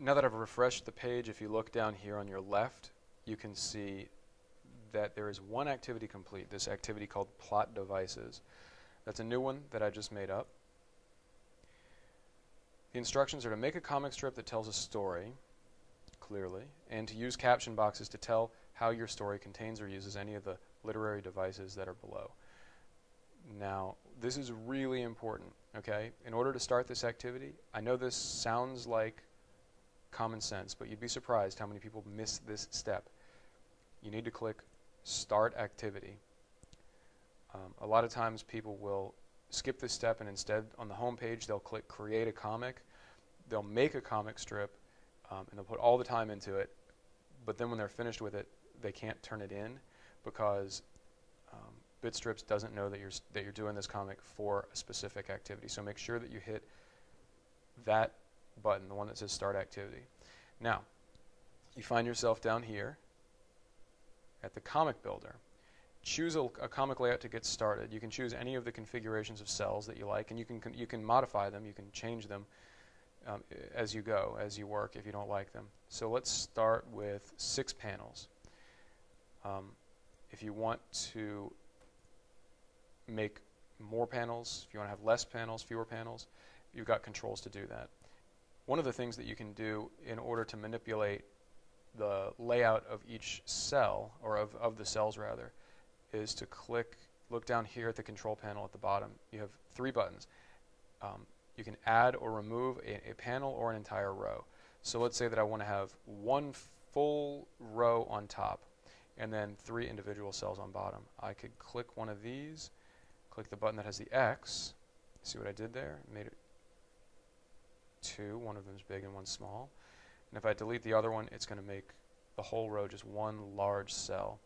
Now that I've refreshed the page, if you look down here on your left, you can see that there is one activity complete, this activity called plot devices. That's a new one that I just made up. The instructions are to make a comic strip that tells a story, clearly, and to use caption boxes to tell how your story contains or uses any of the literary devices that are below. Now, this is really important, okay? In order to start this activity, I know this sounds like common sense, but you'd be surprised how many people miss this step. You need to click Start Activity. A lot of times people will skip this step and instead on the home page they'll click Create a Comic. They'll make a comic strip and they'll put all the time into it, but then when they're finished with it, they can't turn it in because BitStrips doesn't know that you're doing this comic for a specific activity. So make sure that you hit that button, the one that says Start Activity. Now, you find yourself down here at the Comic Builder. Choose a comic layout to get started. You can choose any of the configurations of cells that you like, and you can modify them, you can change them as you go, as you work if you don't like them. So let's start with 6 panels. If you want to make more panels, if you want to have less panels, fewer panels, you've got controls to do that. One of the things that you can do in order to manipulate the layout of each cell, or of the cells rather, is to look down here at the control panel at the bottom. You have 3 buttons. You can add or remove a panel or an entire row. So let's say that I want to have 1 full row on top and then 3 individual cells on bottom. I could click one of these, click the button that has the X. See what I did there? Made it 2. One of them is big and one small. And if I delete the other one, it's going to make the whole row just one large cell.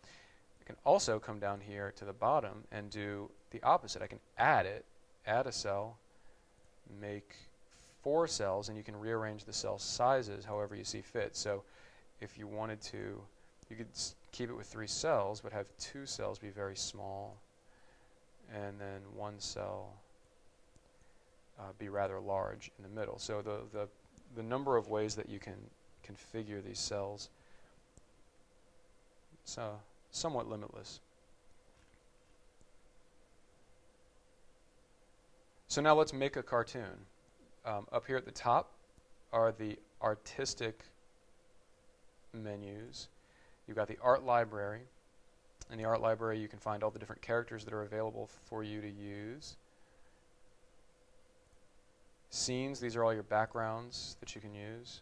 I can also come down here to the bottom and do the opposite. I can add a cell, make 4 cells, and you can rearrange the cell sizes however you see fit. So if you wanted to, you could keep it with 3 cells, but have 2 cells be very small, and then 1 cell be rather large in the middle. So the number of ways that you can configure these cells is somewhat limitless. So now let's make a cartoon. Up here at the top are the artistic menus. You've got the art library. In the art library you can find all the different characters that are available for you to use. Scenes, these are all your backgrounds that you can use.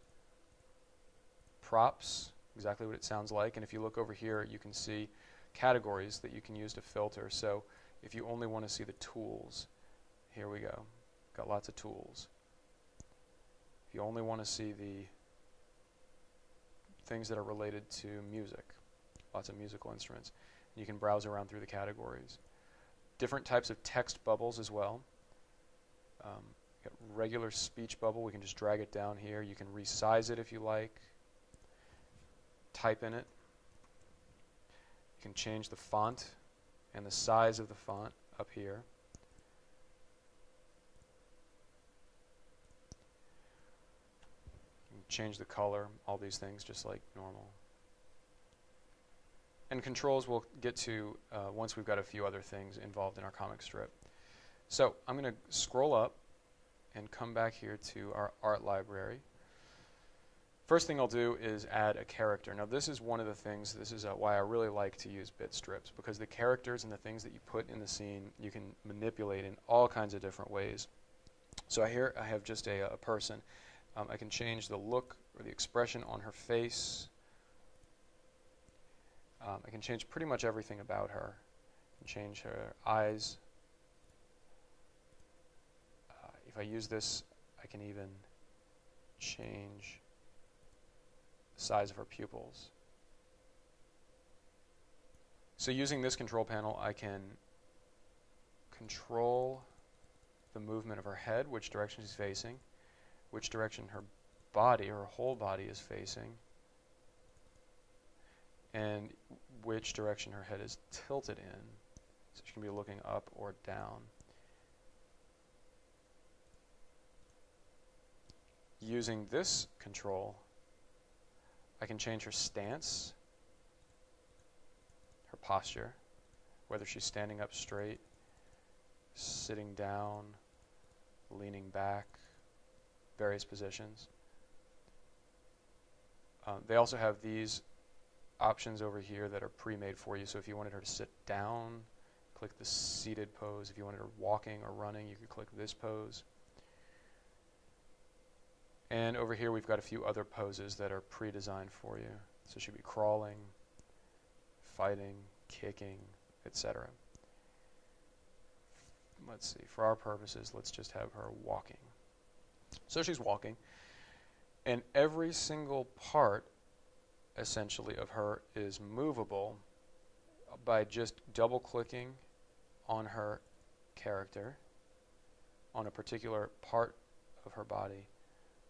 Props, exactly what it sounds like, and if you look over here you can see categories that you can use to filter. So if you only want to see the tools, here we go, got lots of tools. If you only want to see the things that are related to music, lots of musical instruments, you can browse around through the categories. Different types of text bubbles as well. Got regular speech bubble, we can just drag it down here. You can resize it if you like. Type in it. You can change the font and the size of the font up here. You can change the color, all these things just like normal. And controls we'll get to once we've got a few other things involved in our comic strip. So I'm going to scroll up and come back here to our art library. First thing I'll do is add a character. Now this is one of the things, this is why I really like to use BitStrips, because the characters and the things that you put in the scene you can manipulate in all kinds of different ways. So here I have just a person. I can change the look or the expression on her face. I can change pretty much everything about her. I can change her eyes. If I use this, I can even change the size of her pupils. So using this control panel, I can control the movement of her head, which direction she's facing, which direction her body, her whole body is facing, and which direction her head is tilted in. So she can be looking up or down. Using this control, I can change her stance, her posture, whether she's standing up straight, sitting down, leaning back, various positions. They also have these options over here that are pre-made for you. So if you wanted her to sit down, click the seated pose. If you wanted her walking or running, you could click this pose. And over here we've got a few other poses that are pre-designed for you. So she'd be crawling, fighting, kicking, etc. Let's see, for our purposes, let's just have her walking. So she's walking, and every single part, essentially, of her is movable by just double-clicking on her character, on a particular part of her body,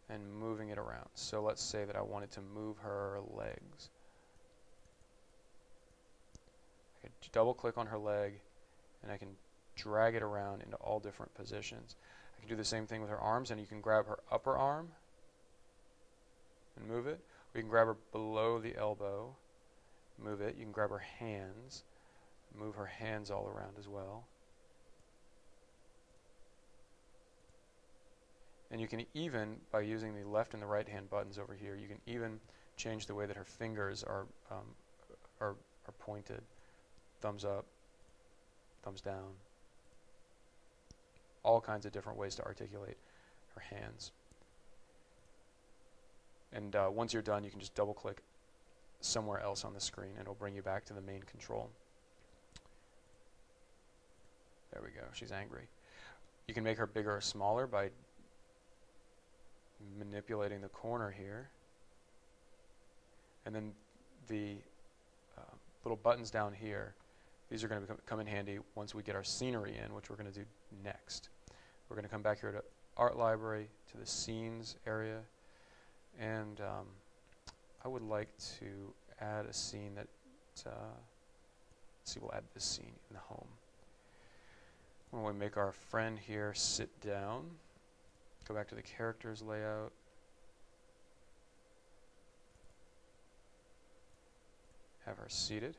and moving it around. So let's say that I wanted to move her legs. I could double-click on her leg, and I can drag it around into all different positions. I can do the same thing with her arms, and you can grab her upper arm and move it. Or you can grab her below the elbow, move it. You can grab her hands, move her hands all around as well. And you can even, by using the left and the right hand buttons over here, you can even change the way that her fingers are pointed. Thumbs up, thumbs down. All kinds of different ways to articulate her hands. And once you're done, you can just double click somewhere else on the screen and it'll bring you back to the main control. There we go, she's angry. You can make her bigger or smaller by manipulating the corner here. And then the little buttons down here, these are going to come in handy once we get our scenery in, which we're going to do next. We're going to come back here to Art Library, to the Scenes area, and I would like to add a scene that, let's see, we'll add this scene in the home. When we make our friend here sit down, go back to the characters layout, have her seated,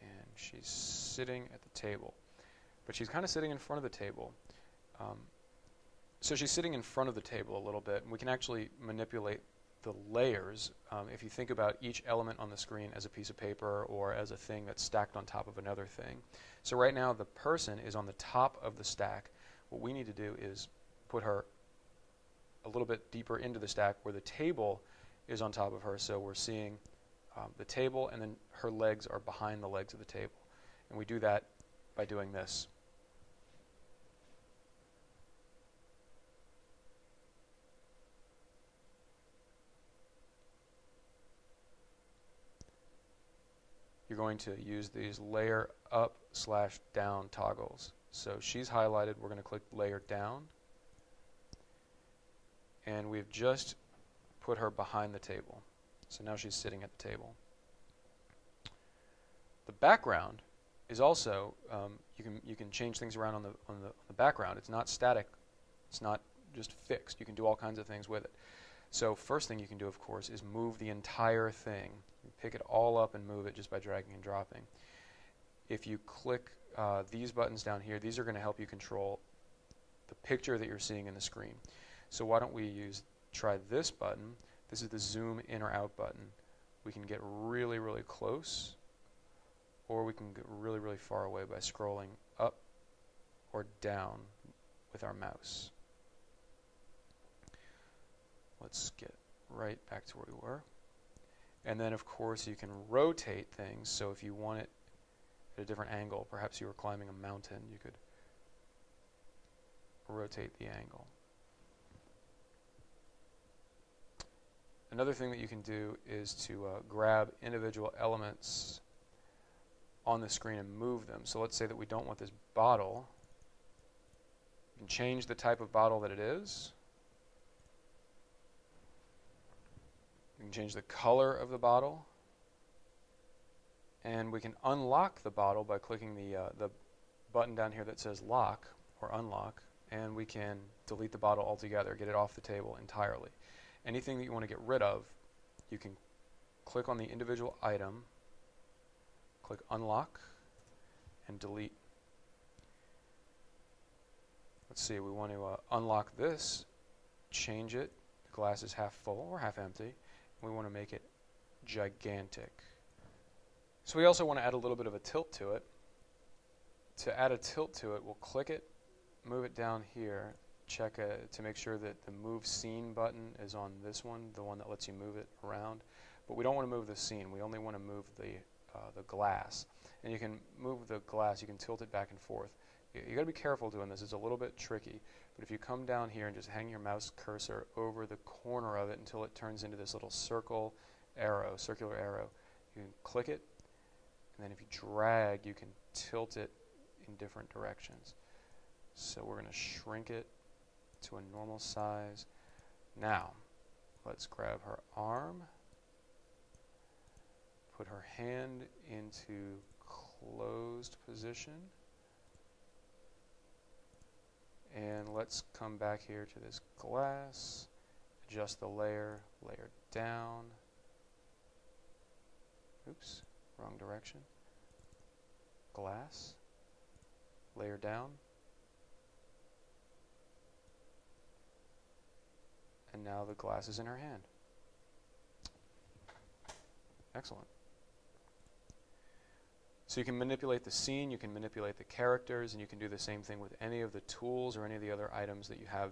and she's sitting at the table. But she's kind of sitting in front of the table. So she's sitting in front of the table a little bit, and we can actually manipulate the layers. If you think about each element on the screen as a piece of paper or as a thing that's stacked on top of another thing. So right now the person is on the top of the stack. What we need to do is put her a little bit deeper into the stack where the table is on top of her, so we're seeing the table, and then her legs are behind the legs of the table. And we do that by doing this. You're going to use these layer up/down toggles. So she's highlighted, we're going to click layer down, and we've just put her behind the table. So now she's sitting at the table. The background is also, you can change things around on the background. It's not static, it's not just fixed. You can do all kinds of things with it. So first thing you can do, of course, is move the entire thing. You pick it all up and move it just by dragging and dropping. If you click these buttons down here, these are going to help you control the picture that you're seeing in the screen. So why don't we try this button. This is the zoom in or out button. We can get really, really close, or we can get really, really far away by scrolling up or down with our mouse. Let's get right back to where we were. And then, of course, you can rotate things. So if you want it at a different angle, perhaps you were climbing a mountain, you could rotate the angle. Another thing that you can do is to grab individual elements on the screen and move them. So let's say that we don't want this bottle. You can change the type of bottle that it is. We can change the color of the bottle. And we can unlock the bottle by clicking the button down here that says lock or unlock. and we can delete the bottle altogether, get it off the table entirely. Anything that you want to get rid of, you can click on the individual item, click unlock, and delete. Let's see, we want to unlock this, change it. The glass is half full or half empty. We want to make it gigantic. So we also want to add a little bit of a tilt to it. To add a tilt to it, we'll click it, move it down here, check to make sure that the move scene button is on this one, the one that lets you move it around. But we don't want to move the scene, we only want to move the glass. And you can move the glass, you can tilt it back and forth. You got to be careful doing this, it's a little bit tricky. But if you come down here and just hang your mouse cursor over the corner of it until it turns into this little circular arrow, you can click it, and then if you drag, you can tilt it in different directions. So we're going to shrink it to a normal size. Now, let's grab her arm, put her hand into closed position, and let's come back here to this glass, adjust the layer down. Oops, wrong direction. Glass, layer down. And now the glass is in her hand. Excellent. So you can manipulate the scene, you can manipulate the characters, and you can do the same thing with any of the tools or any of the other items that you have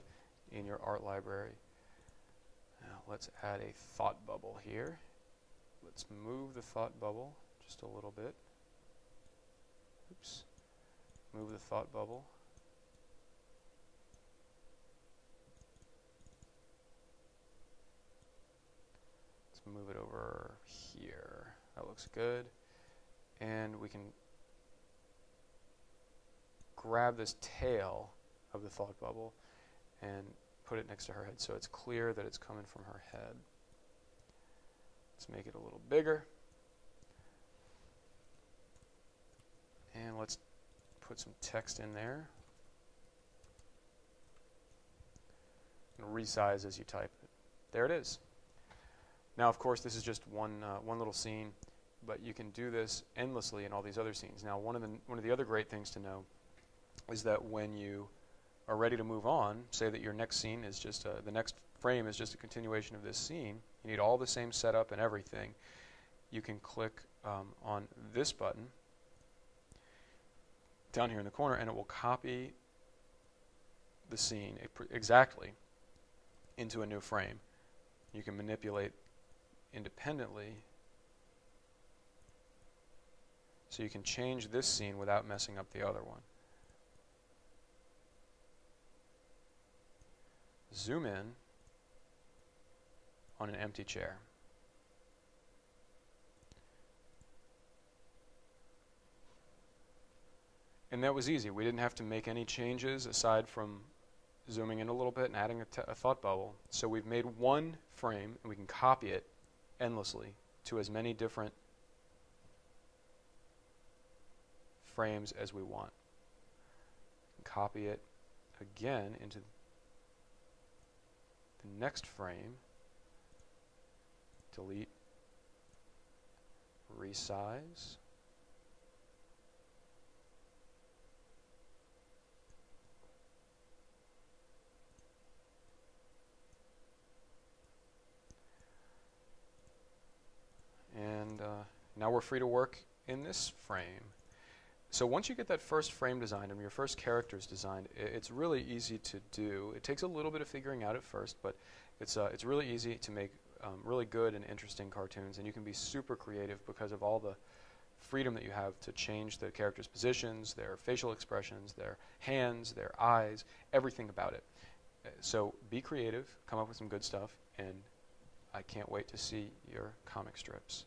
in your art library. Now let's add a thought bubble here. Let's move the thought bubble just a little bit. Oops. Move the thought bubble. Let's move it over here. That looks good. And we can grab this tail of the thought bubble and put it next to her head so it's clear that it's coming from her head. Let's make it a little bigger. And let's put some text in there. And resize as you type it. There it is. Now, of course, this is just one little scene, but you can do this endlessly in all these other scenes. Now, one of the other great things to know is that when you are ready to move on, say that your next scene is just the next frame is just a continuation of this scene. You need all the same setup and everything. You can click on this button down here in the corner, and it will copy the scene exactly into a new frame. You can manipulate independently, so you can change this scene without messing up the other one. Zoom in on an empty chair. And that was easy. We didn't have to make any changes aside from zooming in a little bit and adding a thought bubble. So we've made one frame, and we can copy it endlessly to as many different frames as we want. Copy it again into the next frame, delete, resize, and now we're free to work in this frame. So once you get that first frame designed and your first characters designed, it's really easy to do. It takes a little bit of figuring out at first, but it's really easy to make really good and interesting cartoons, and you can be super creative because of all the freedom that you have to change the characters' positions, their facial expressions, their hands, their eyes, everything about it. So be creative, come up with some good stuff, and I can't wait to see your comic strips.